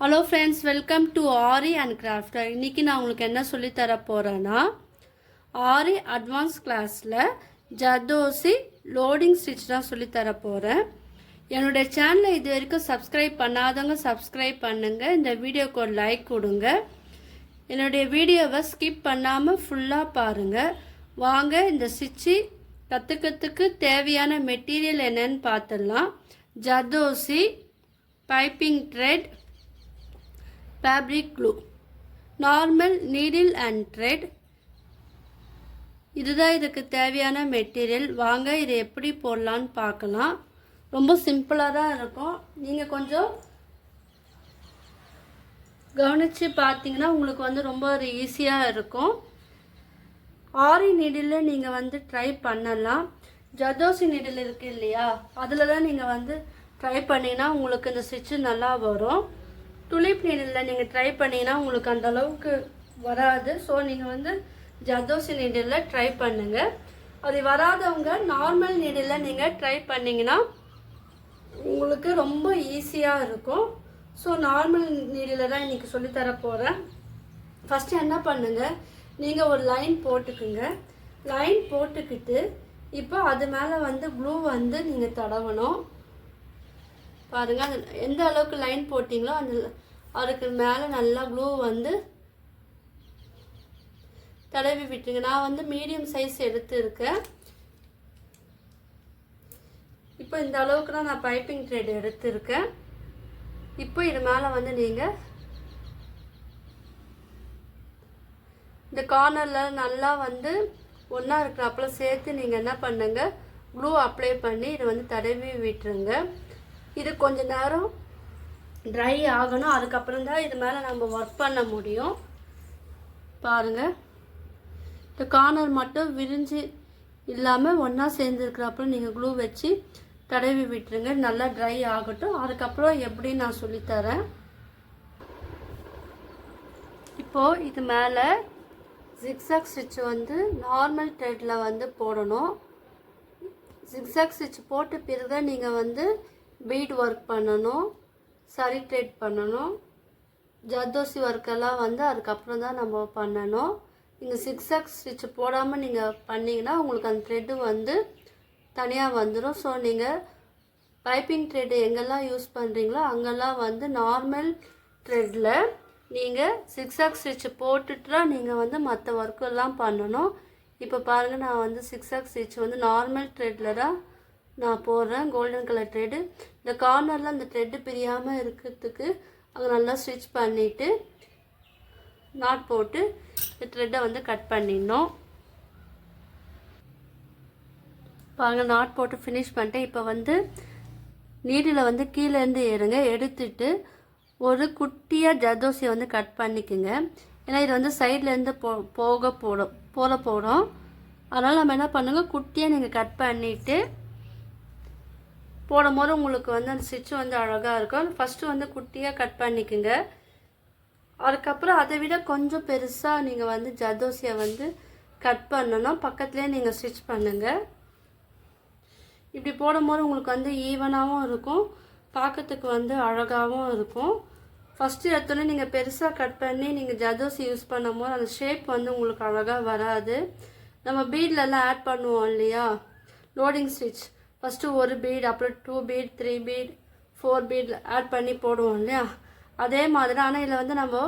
Hello friends, welcome to aari and craft. இன்றைக்கி நான் உங்களுக்கு என்ன சொல்லித்தர போகிறேன்னா, ஆரி அட்வான்ஸ் கிளாஸில் ஜர்தோசி லோடிங் ஸ்டிச் தான் சொல்லித்தர போகிறேன். என்னுடைய சேனலை இது வரைக்கும் சப்ஸ்கிரைப் பண்ணாதவங்க சப்ஸ்கிரைப் பண்ணுங்கள். இந்த வீடியோக்கு ஒரு லைக் கொடுங்க. என்னுடைய வீடியோவை ஸ்கிப் பண்ணாமல் ஃபுல்லாக பாருங்கள். வாங்க இந்த ஸ்டிச்சு கற்றுக்கிறதுக்கு தேவையான மெட்டீரியல் என்னன்னு பார்த்துடலாம். Zardozi, piping thread, fabric clue, normal needle and thread, இதுதான் இதுக்கு தேவையான மெட்டீரியல். வாங்க இதை எப்படி போடலான்னு பார்க்கலாம். ரொம்ப சிம்பிளாக தான் இருக்கும். நீங்கள் கொஞ்சம் கவனித்து பார்த்தீங்கன்னா உங்களுக்கு ரொம்ப ஒரு ஈஸியாக இருக்கும். ஆரி நீடில் நீங்கள் ட்ரை பண்ணலாம். ஜர்தோசி நீடில் இருக்குது இல்லையா, அதில் தான் நீங்கள் ட்ரை பண்ணிங்கன்னா உங்களுக்கு இந்த ஸ்டிச்சு நல்லா வரும். துளிப் நீடில் நீங்கள் ட்ரை பண்ணிங்கன்னா உங்களுக்கு அந்த அளவுக்கு வராது. ஸோ நீங்கள் ஜர்தோசி நீடில் ட்ரை பண்ணுங்கள். அது வராதவங்க நார்மல் நீடில் நீங்கள் ட்ரை பண்ணிங்கன்னா உங்களுக்கு ரொம்ப ஈஸியாக இருக்கும். ஸோ நார்மல் நீடில் தான் இன்றைக்கி சொல்லித்தர போகிறேன். ஃபஸ்ட்டு என்ன பண்ணுங்கள், நீங்கள் ஒரு லைன் போட்டுக்குங்க. லைன் போட்டுக்கிட்டு இப்போ அது மேலே க்ளூ நீங்கள் தடவணும். பாருங்கள், அது எந்த அளவுக்கு லைன் போட்டிங்களோ அதுக்கு மேலே நல்லா க்ளூ தடவி விட்டுருங்க. நான் மீடியம் சைஸ் எடுத்துருக்கேன். இப்போ இந்த அளவுக்கு தான் நான் பைப்பிங் த்ரெட் எடுத்துருக்கேன். இப்போ இது மேலே நீங்கள் இந்த கார்னரில் நல்லா ஒன்றா இருக்கிறப்பல சேர்த்து நீங்கள் என்ன பண்ணுங்க, க்ளூ அப்ளை பண்ணி இதை தடவி விட்டுருங்க. இது கொஞ்ச நேரம் ட்ரை ஆகணும். அதுக்கப்புறம் தான் இது மேலே நம்ம ஒர்க் பண்ண முடியும். பாருங்கள், இந்த கார்னர் மட்டும் விரிஞ்சு இல்லாமல் ஒன்றா சேர்ந்துருக்கிறப்ப நீங்கள் க்ளூ வச்சு தடவி விட்டுருங்க. நல்லா ட்ரை ஆகட்டும். அதுக்கப்புறம் எப்படி நான் சொல்லித்தரேன். இப்போது இது மேலே ஜிக்ஸாக் ஸ்டிச் நார்மல் த்ரெட்டில் போடணும். ஜிக்ஸாக் ஸ்டிச் போட்ட பிறகு நீங்கள் பீட் ஒர்க் பண்ணணும், சரி த்ரெட் பண்ணணும். ஜர்தோசி ஒர்க்கெல்லாம் அதுக்கப்புறம் தான் நம்ம பண்ணணும். நீங்கள் சிக்ஸாக் ஸ்டிச் போடாமல் நீங்கள் பண்ணிங்கன்னா உங்களுக்கு அந்த த்ரெட்டு தனியாக வந்துடும். ஸோ நீங்கள் பைப்பிங் த்ரெட்டு எங்கெல்லாம் யூஸ் பண்ணுறீங்களோ அங்கெல்லாம் நார்மல் த்ரெட்டில் நீங்கள் சிக்ஸாக் ஸ்டிச் போட்டுட்டு தான் நீங்கள் மற்ற ஒர்க்கெல்லாம் பண்ணணும். இப்போ பாருங்கள், நான் சிக்ஸாக் ஸ்டிச் நார்மல் த்ரெட்டில் தான் நான் போடுறேன். Golden colour thread. இந்த கார்னரில் அந்த த்ரெட்டு பிரியாமல் இருக்கிறதுக்கு அங்கே நல்லா ஸ்டிச் பண்ணிவிட்டு நாட் போட்டு இந்த த்ரெட்டை கட் பண்ணிடணும். பாருங்கள், நாட் போட்டு ஃபினிஷ் பண்ணிட்டேன். இப்போ நீடில் கீழேருந்து ஏறுங்க. எடுத்துட்டு ஒரு குட்டியாக ஜர்தோசியை கட் பண்ணிக்கோங்க. ஏன்னா இது சைட்லேருந்து போடும். அதனால் நம்ம என்ன பண்ணுங்க, குட்டியாக நீங்கள் கட் பண்ணிவிட்டு போடும்போது உங்களுக்கு அந்த ஸ்டிச் அழகாக இருக்கும். ஃபஸ்ட்டு குட்டியாக கட் பண்ணிக்கோங்க. அதுக்கப்புறம் அதை விட கொஞ்சம் பெருசாக நீங்கள் ஜர்தோசியை கட் பண்ணணும். பக்கத்துலேயே நீங்கள் ஸ்டிச் பண்ணுங்கள். இப்படி போடும்போது உங்களுக்கு ஈவனாகவும் இருக்கும், பார்க்கறதுக்கு அழகாகவும் இருக்கும். ஃபஸ்ட்டு எடுத்தோடனே நீங்கள் பெருசாக கட் பண்ணி நீங்கள் ஜர்தோசி யூஸ் பண்ணும்போது அந்த ஷேப் உங்களுக்கு அழகாக வராது. நம்ம பீட்லெல்லாம் ஆட் பண்ணுவோம் இல்லையா, லோடிங் ஸ்டிச், ஃபஸ்ட்டு ஒரு பீட், அப்புறம் 2 பீட், 3 பீட், 4 பீட் ஆட் பண்ணி போடுவோம் இல்லையா, அதே மாதிரி. ஆனால் இதில் நம்ம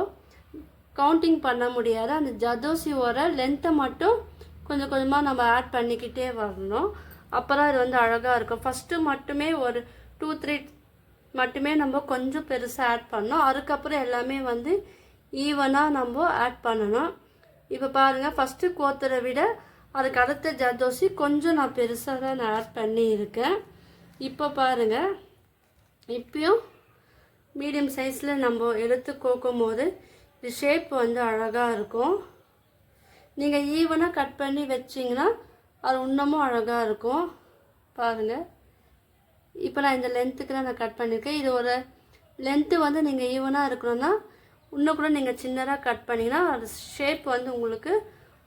கவுண்டிங் பண்ண முடியாது. அந்த ஜர்தோசியோட லென்த்தை மட்டும் கொஞ்சம் கொஞ்சமாக நம்ம ஆட் பண்ணிக்கிட்டே வரணும். அப்புறம் இது அழகாக இருக்கும். ஃபஸ்ட்டு மட்டுமே ஒரு 2-3 மட்டுமே நம்ம கொஞ்சம் பெருசாக ஆட் பண்ணோம். அதுக்கப்புறம் எல்லாமே ஈவனாக நம்ம ஆட் பண்ணணும். இப்போ பாருங்கள், ஃபஸ்ட்டு கோத்தரை விட அதுக்கு அடுத்த ஜர்தோசி கொஞ்சம் நான் பெருசாக தான் நான் ஆட் பண்ணியிருக்கேன். இப்போ பாருங்கள், இப்பயும் மீடியம் சைஸில் நம்ம எடுத்து கோக்கும் போது இது ஷேப் அழகாக இருக்கும். நீங்கள் ஈவனாக கட் பண்ணி வச்சிங்கன்னா அது இன்னமும் அழகாக இருக்கும். பாருங்கள், இப்போ நான் இந்த லென்த்துக்கு தான் நான் கட் பண்ணியிருக்கேன். இது ஒரு லென்த்து நீங்கள் ஈவனாக இருக்கணும்னா இன்னும் கூட நீங்கள் சின்னதாக கட் பண்ணிங்கன்னா அது ஷேப் உங்களுக்கு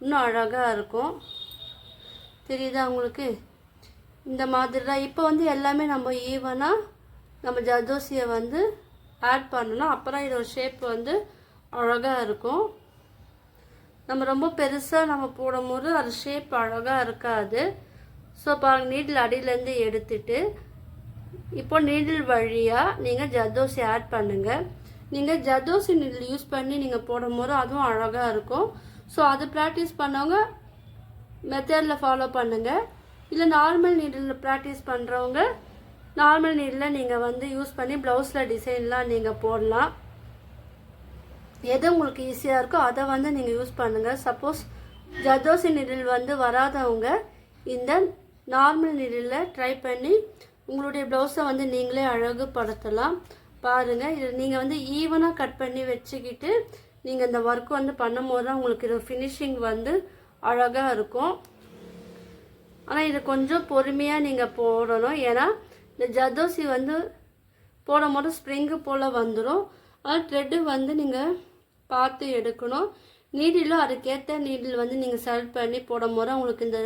இன்னும் அழகாக இருக்கும். தெரியுதா உங்களுக்கு? இந்த மாதிரி தான். இப்போ எல்லாமே நம்ம ஈவனாக நம்ம ஜர்தோசியை ஆட் பண்ணணும். அப்புறம் இதோட ஷேப் வந்து அழகாக இருக்கும். நம்ம ரொம்ப பெருசாக நம்ம போடும்போது அது ஷேப் அழகாக இருக்காது. ஸோ பாருங்கள், நீடில் அடியிலேருந்து எடுத்துட்டு இப்போ நீடில் வழியாக நீங்கள் ஜர்தோசி ஆட் பண்ணுங்கள். நீங்கள் ஜர்தோசி நீடில் யூஸ் பண்ணி நீங்கள் போடும்போது அதுவும் அழகாக இருக்கும். ஸோ அது ப்ராக்டிஸ் பண்ணவங்க மெத்தடில் ஃபாலோ பண்ணுங்கள். இல்லை நார்மல் நீடில் ப்ராக்டிஸ் பண்ணுறவங்க நார்மல் நீடில் நீங்கள் வந்து யூஸ் பண்ணி ப்ளவுஸில் டிசைன்லாம் நீங்கள் போடலாம். எது உங்களுக்கு ஈஸியாக இருக்கோ அதை வந்து நீங்கள் யூஸ் பண்ணுங்கள். சப்போஸ் ஜர்தோசி நீடில் வந்து வராதவங்க இந்த நார்மல் நீடில் ட்ரை பண்ணி உங்களுடைய ப்ளவுஸை வந்து நீங்களே அழகுபடுத்தலாம். பாருங்கள், இது நீங்கள் வந்து ஈவனாக கட் பண்ணி வச்சுக்கிட்டு நீங்கள் இந்த ஒர்க் வந்து பண்ணும்போது தான் உங்களுக்கு இது ஃபினிஷிங் வந்து அழகாக இருக்கும். ஆனால் இது கொஞ்சம் பொறுமையாக நீங்கள் போடணும். ஏன்னா இந்த ஜர்தோசி வந்து போடும்போது ஸ்ப்ரிங்கு போல் வந்துடும். ஆனால் த்ரெட்டு வந்து நீங்கள் பார்த்து எடுக்கணும். நீடிலும் அதுக்கேற்ற நீடில் வந்து நீங்கள் செலக்ட் பண்ணி போடும்போது உங்களுக்கு இந்த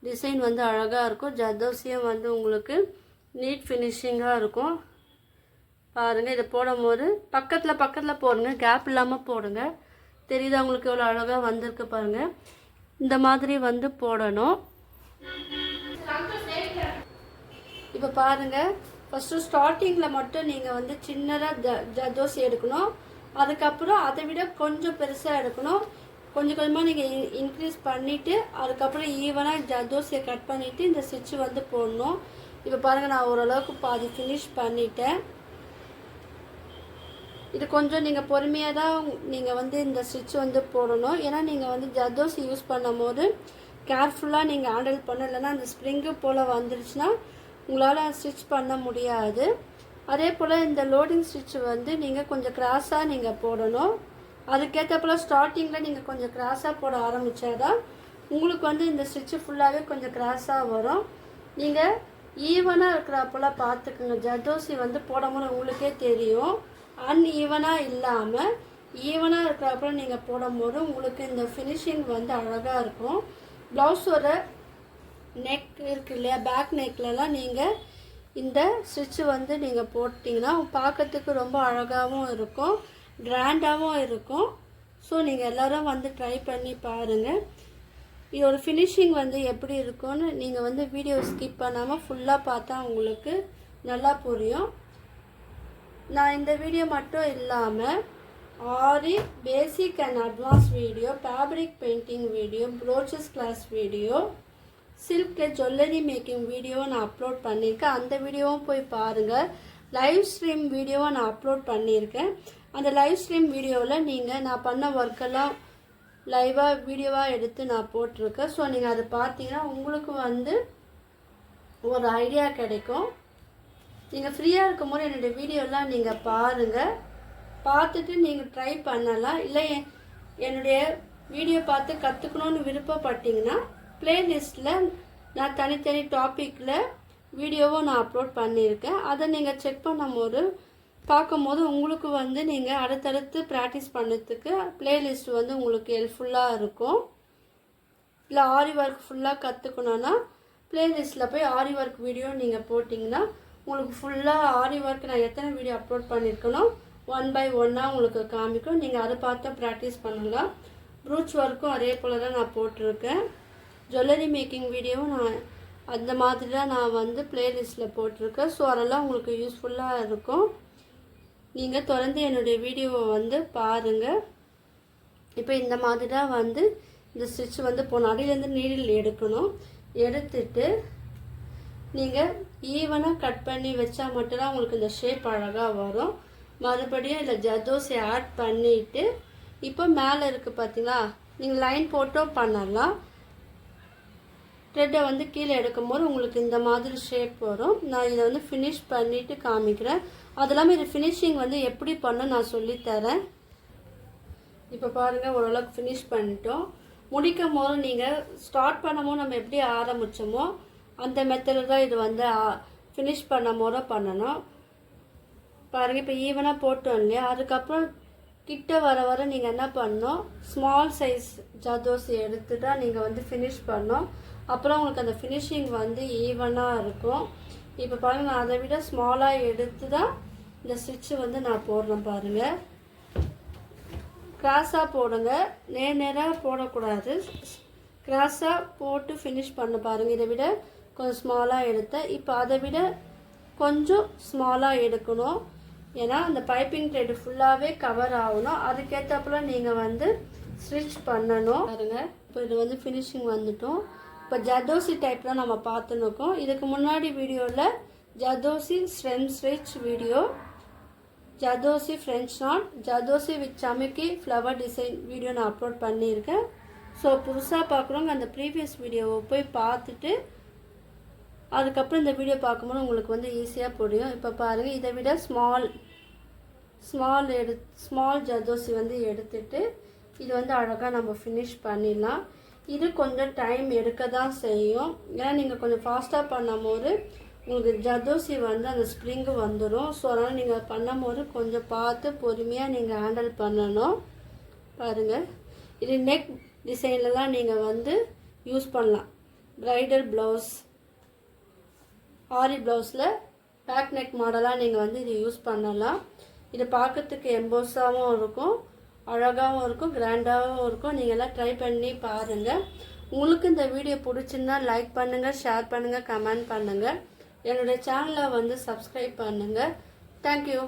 டிசைன் வந்து அழகாக இருக்கும். ஜர்தோசியும் வந்து உங்களுக்கு நீட் ஃபினிஷிங்காக இருக்கும். பாருங்கள், இதை போடும்போது பக்கத்தில் போடுங்க, கேப் இல்லாமல் போடுங்க. தெரியுதா உங்களுக்கு எவ்வளோ அழகாக வந்திருக்கு பாருங்கள். இந்த மாதிரி வந்து போடணும். இப்போ பாருங்கள், ஃபஸ்ட்டு ஸ்டார்டிங்கில் மட்டும் நீங்கள் வந்து சின்னதாக ஜர்தோசி எடுக்கணும். அதுக்கப்புறம் அதை விட கொஞ்சம் பெருசாக எடுக்கணும். கொஞ்சம் கொஞ்சமாக நீங்கள் இன்க்ரீஸ் பண்ணிவிட்டு அதுக்கப்புறம் ஈவனாக ஜர்தோசியை கட் பண்ணிவிட்டு இந்த ஸ்டிச்சு வந்து போடணும். இப்போ பாருங்கள், நான் ஓரளவுக்கு பாதி ஃபினிஷ் பண்ணிட்டேன். இது கொஞ்சம் நீங்கள் பொறுமையாக தான் நீங்கள் வந்து இந்த ஸ்டிச் வந்து போடணும். ஏன்னா நீங்கள் வந்து ஜர்தோசி யூஸ் பண்ணும் போது கேர்ஃபுல்லாக நீங்கள் ஹேண்டில் பண்ண, இல்லைன்னா அந்த ஸ்ப்ரிங்கு போல் வந்துருச்சுன்னா உங்களால் ஸ்டிச் பண்ண முடியாது. அதே போல் இந்த லோடிங் ஸ்டிச் வந்து நீங்கள் கொஞ்சம் கிராஸாக நீங்கள் போடணும். அதுக்கேற்றப்போல ஸ்டார்டிங்கில் நீங்கள் கொஞ்சம் கிராஸாக போட ஆரம்பித்தாதான் உங்களுக்கு வந்து இந்த ஸ்டிச்சு ஃபுல்லாகவே கொஞ்சம் கிராஸாக வரும். நீங்கள் ஈவனாக இருக்கிறப்போல பார்த்துக்குங்க. ஜர்தோசி வந்து போடும்போது உங்களுக்கே தெரியும். அன்ஈவனாக இல்லாமல் ஈவனாக இருக்கிறப்போல நீங்கள் போடும்போது உங்களுக்கு இந்த ஃபினிஷிங் வந்து அழகாக இருக்கும். ப்ளவுஸோட நெக் இருக்கு இல்லையா, பேக் நெக்லலாம் நீங்கள் இந்த ஸ்டிச்சு வந்து நீங்கள் போட்டிங்கன்னா பார்க்கறதுக்கு ரொம்ப அழகாகவும் இருக்கும், கிராண்டாகவும் இருக்கும். ஸோ நீங்கள் எல்லோரும் வந்து ட்ரை பண்ணி பாருங்கள். இதோட ஃபினிஷிங் வந்து எப்படி இருக்கும்னு நீங்கள் வந்து வீடியோ ஸ்கிப் பண்ணாமல் ஃபுல்லாக பார்த்தா உங்களுக்கு நல்லா புரியும். நான் இந்த வீடியோ மட்டும் இல்லாமல் aari basic and advance video, fabric painting video, brooches class video, சில்கில் ஜுவல்லரி மேக்கிங் வீடியோவை நான் அப்லோட் பண்ணியிருக்கேன். அந்த வீடியோவும் போய் பாருங்கள். லைவ் ஸ்ட்ரீம் வீடியோவை நான் அப்லோட் பண்ணியிருக்கேன். அந்த லைவ் ஸ்ட்ரீம் வீடியோவில் நீங்கள் நான் பண்ண ஒர்க்கெல்லாம் லைவாக வீடியோவாக எடுத்து நான் போட்டிருக்கேன். ஸோ நீங்கள் அதை பார்த்தீங்கன்னா உங்களுக்கு வந்து ஒரு ஐடியா கிடைக்கும். நீங்கள் ஃப்ரீயாக இருக்கும்போது என்னுடைய வீடியோலாம் நீங்கள் பாருங்கள். பார்த்துட்டு நீங்கள் ட்ரை பண்ணலாம். இல்லை என்னுடைய வீடியோ பார்த்து கற்றுக்கணுன்னு விருப்பப்பட்டீங்கன்னா ப்ளேலிஸ்ட்டில் நான் தனித்தனி டாப்பிக்கில் வீடியோவும் நான் அப்லோட் பண்ணியிருக்கேன். அதை நீங்கள் செக் பண்ணும்போது பார்க்கும்போது உங்களுக்கு வந்து நீங்கள் அடுத்தடுத்து ப்ராக்டிஸ் பண்ணுறதுக்கு ப்ளேலிஸ்ட் வந்து உங்களுக்கு ஹெல்ப்ஃபுல்லாக இருக்கும். இல்லை ஆரி ஒர்க் ஃபுல்லாக கற்றுக்கணுன்னா ப்ளேலிஸ்ட்டில் போய் ஆரி ஒர்க் வீடியோ நீங்கள் போட்டிங்கன்னா உங்களுக்கு ஃபுல்லாக ஆரி ஒர்க் நான் எத்தனை வீடியோ அப்லோட் பண்ணியிருக்கணும் 1 by 1 உங்களுக்கு காமிக்கும். நீங்கள் அதை பார்த்து ப்ராக்டிஸ் பண்ணலாம். ப்ரூச் ஒர்க்கும் அதே போல் தான் நான் போட்டிருக்கேன். ஜுவல்லரி மேக்கிங் வீடியோவும் நான் அந்த மாதிரி தான் நான் வந்து ப்ளேலிஸ்ட்டில் போட்டிருக்கேன். ஸோ அதெல்லாம் உங்களுக்கு யூஸ்ஃபுல்லாக இருக்கும். நீங்கள் தொடர்ந்து என்னுடைய வீடியோவை வந்து பாருங்கள். இப்போ இந்த மாதிரி தான் வந்து இந்த ஸ்டிச் வந்து போன அடியிலேருந்து நீடில் எடுக்கணும். எடுத்துட்டு நீங்கள் ஈவனாக கட் பண்ணி வச்சா மட்டும்தான் உங்களுக்கு இந்த ஷேப் அழகாக வரும். மறுபடியும் இதில் ஜர்தோசி ஆட் பண்ணிவிட்டு இப்போ மேலே இருக்குது பார்த்தீங்களா, நீங்கள் லைன் போட்டோ பண்ணலாம். த்ரெட்டை வந்து கீழே எடுக்கும்போது உங்களுக்கு இந்த மாதிரி ஷேப் வரும். நான் இதை வந்து ஃபினிஷ் பண்ணிவிட்டு காமிக்கிறேன். அது இல்லாமல் இது ஃபினிஷிங் வந்து எப்படி பண்ண நான் சொல்லித்தரேன். இப்போ பாருங்கள், ஓரளவுக்கு ஃபினிஷ் பண்ணிட்டோம். முடிக்கும் போது நீங்கள் ஸ்டார்ட் பண்ணும்போது நம்ம எப்படி ஆரம்பித்தோமோ அந்த மெத்தடில் தான் இது வந்து ஃபினிஷ் பண்ணும் போது பண்ணணும். பாருங்கள், இப்போ ஈவனாக போட்டோம் இல்லையா, அதுக்கப்புறம் கிட்ட வர வர நீங்கள் என்ன பண்ணணும், ஸ்மால் சைஸ் ஜர்தோசி எடுத்து தான் நீங்கள் வந்து ஃபினிஷ் பண்ணணும். அப்புறம் உங்களுக்கு அந்த ஃபினிஷிங் வந்து ஈவனாக இருக்கும். இப்போ பாருங்கள், நான் அதை விட ஸ்மாலாக எடுத்து தான் இந்த ஸ்டிச்சு வந்து நான் போடுறேன் பாருங்கள். கிராஸாக போடுங்க, நேராக போடக்கூடாது. கிராஸாக போட்டு ஃபினிஷ் பண்ண பாருங்கள். இதை விட கொஞ்சம் ஸ்மாலாக எடுத்தேன். இப்போ அதை விட கொஞ்சம் ஸ்மாலாக எடுக்கணும். ஏன்னா அந்த பைப்பிங் த்ரெட் ஃபுல்லாகவே கவர் ஆகணும். அதுக்கேற்றப்பல நீங்கள் வந்து ஸ்டிச் பண்ணணும் பாருங்கள். இப்போ இது வந்து ஃபினிஷிங் வந்துட்டோம். இப்போ ஜர்தோசி டைப் தான் நம்ம பார்த்துருக்கோம். இதுக்கு முன்னாடி வீடியோவில் zardosi stem stitch video, zardosi French knot, zardosi with சமிக்கி ஃப்ளவர் டிசைன் வீடியோ நான் அப்லோட் பண்ணியிருக்கேன். ஸோ புதுசாக பார்க்குறவங்க அந்த ப்ரீவியஸ் வீடியோவை போய் பார்த்துட்டு அதுக்கப்புறம் இந்த வீடியோ பார்க்கும்போது உங்களுக்கு வந்து ஈஸியாக புரியும். இப்போ பாருங்கள், இதை விட ஸ்மால் ஜர்தோசி வந்து எடுத்துட்டு இது வந்து அழகாக நம்ம ஃபினிஷ் பண்ணிடலாம். இது கொஞ்சம் டைம் எடுக்க தான் செய்யும். ஏன்னா நீங்கள் கொஞ்சம் ஃபாஸ்ட்டாக பண்ணும்போது உங்களுக்கு ஜர்தோசி வந்து அந்த ஸ்ப்ரிங்கு வந்துடும். ஸோ அதனால் நீங்கள் பண்ணும்போது கொஞ்சம் பார்த்து பொறுமையாக நீங்கள் ஹேண்டில் பண்ணணும். பாருங்கள், இது நெக் டிசைன்லலாம் நீங்கள் வந்து யூஸ் பண்ணலாம். ப்ரைடல் ப்ளவுஸ், ஆரி ப்ளவுஸில் பேக் நெக் மாடலாக நீங்கள் வந்து இது யூஸ் பண்ணலாம். இது பார்க்கறதுக்கு எம்போஸாகவும் இருக்கும், அழகாகவும் இருக்கும், கிராண்டாகவும் இருக்கும். நீங்கள் எல்லாம் ட்ரை பண்ணி பாருங்கள். உங்களுக்கு இந்த வீடியோ பிடிச்சிருந்தா லைக் பண்ணுங்கள், ஷேர் பண்ணுங்கள், கமெண்ட் பண்ணுங்கள். என்னுடைய சேனலை வந்து சப்ஸ்கிரைப் பண்ணுங்கள். தேங்க்யூ.